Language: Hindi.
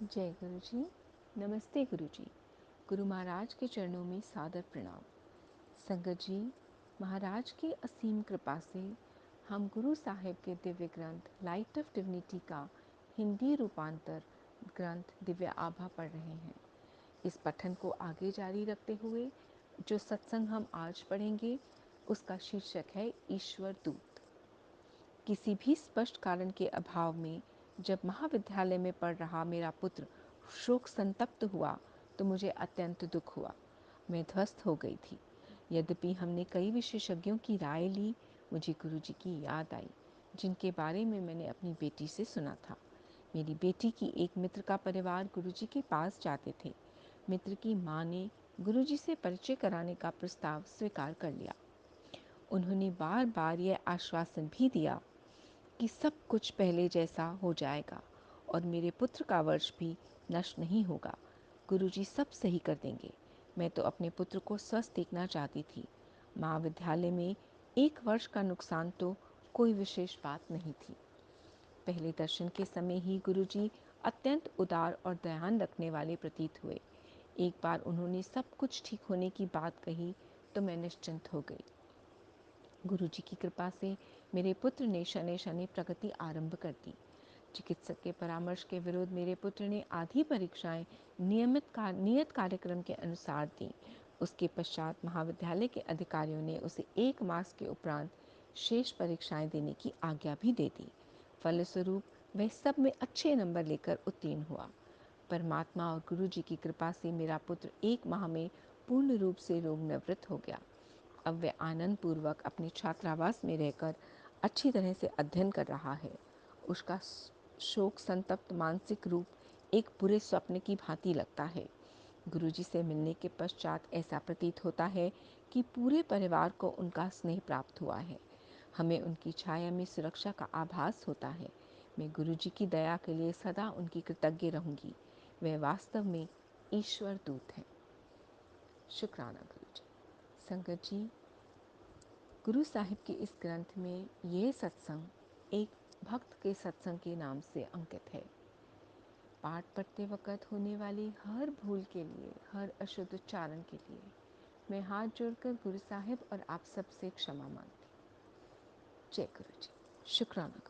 जय गुरु जी। नमस्ते गुरु जी। गुरु महाराज के चरणों में सादर प्रणाम। संगत जी, महाराज की असीम कृपा से हम गुरु साहिब के दिव्य ग्रंथ लाइट ऑफ डिविनिटी का हिंदी रूपांतर ग्रंथ दिव्य आभा पढ़ रहे हैं। इस पठन को आगे जारी रखते हुए जो सत्संग हम आज पढ़ेंगे उसका शीर्षक है ईश्वर दूत। किसी भी स्पष्ट कारण के अभाव में जब महाविद्यालय में पढ़ रहा मेरा पुत्र शोक संतप्त हुआ तो मुझे अत्यंत दुख हुआ। मैं ध्वस्त हो गई थी। यद्यपि हमने कई विशेषज्ञों की राय ली, मुझे गुरुजी की याद आई जिनके बारे में मैंने अपनी बेटी से सुना था। मेरी बेटी की एक मित्र का परिवार गुरुजी के पास जाते थे। मित्र की माँ ने गुरुजी से परिचय कराने का प्रस्ताव स्वीकार कर लिया। उन्होंने बार बार यह आश्वासन भी दिया कि सब कुछ पहले जैसा हो जाएगा और मेरे पुत्र का वर्ष भी नष्ट नहीं होगा। गुरुजी सब सही कर देंगे। मैं तो अपने पुत्र को स्वस्थ देखना चाहती थी। महाविद्यालय में एक वर्ष का नुकसान तो कोई विशेष बात नहीं थी। पहले दर्शन के समय ही गुरुजी अत्यंत उदार और ध्यान रखने वाले प्रतीत हुए। एक बार उन्होंने सब कुछ ठीक होने की बात कही तो मैं निश्चिंत हो गई। गुरुजी की कृपा से मेरे पुत्र ने शनै शनै प्रगति आरंभ कर दी। चिकित्सक के परामर्श के विरुद्ध मेरे पुत्र ने आधी परीक्षाएं नियत कार्यक्रम के अनुसार दी। उसके पश्चात महाविद्यालय के अधिकारियों ने उसे 1 मास के उपरांत शेष परीक्षाएं देने की आज्ञा भी दे दी। फलस्वरूप वह सब में अच्छे नंबर लेकर उत्तीर्ण हुआ। परमात्मा और गुरुजी की कृपा से मेरा पुत्र 1 माह में पूर्ण रूप से रोग निवृत्त हो गया। अब वह आनंद पूर्वक अपने छात्रावास में रहकर अच्छी तरह से अध्ययन कर रहा है। उसका शोक संतप्त मानसिक रूप एक बुरे स्वप्न की भांति लगता है। गुरुजी से मिलने के पश्चात ऐसा प्रतीत होता है कि पूरे परिवार को उनका स्नेह प्राप्त हुआ है। हमें उनकी छाया में सुरक्षा का आभास होता है। मैं गुरुजी की दया के लिए सदा उनकी कृतज्ञ रहूंगी। वे वास्तव में ईश्वर दूत हैं। शुक्राना गुरुजी। संगत जी, गुरु साहिब के इस ग्रंथ में ये सत्संग एक भक्त के सत्संग के नाम से अंकित है। पाठ पढ़ते वक्त होने वाली हर भूल के लिए, हर अशुद्ध उच्चारण के लिए मैं हाथ जोड़कर गुरु साहिब और आप सबसे क्षमा मांगती। जय गुरु जी। शुक्राना।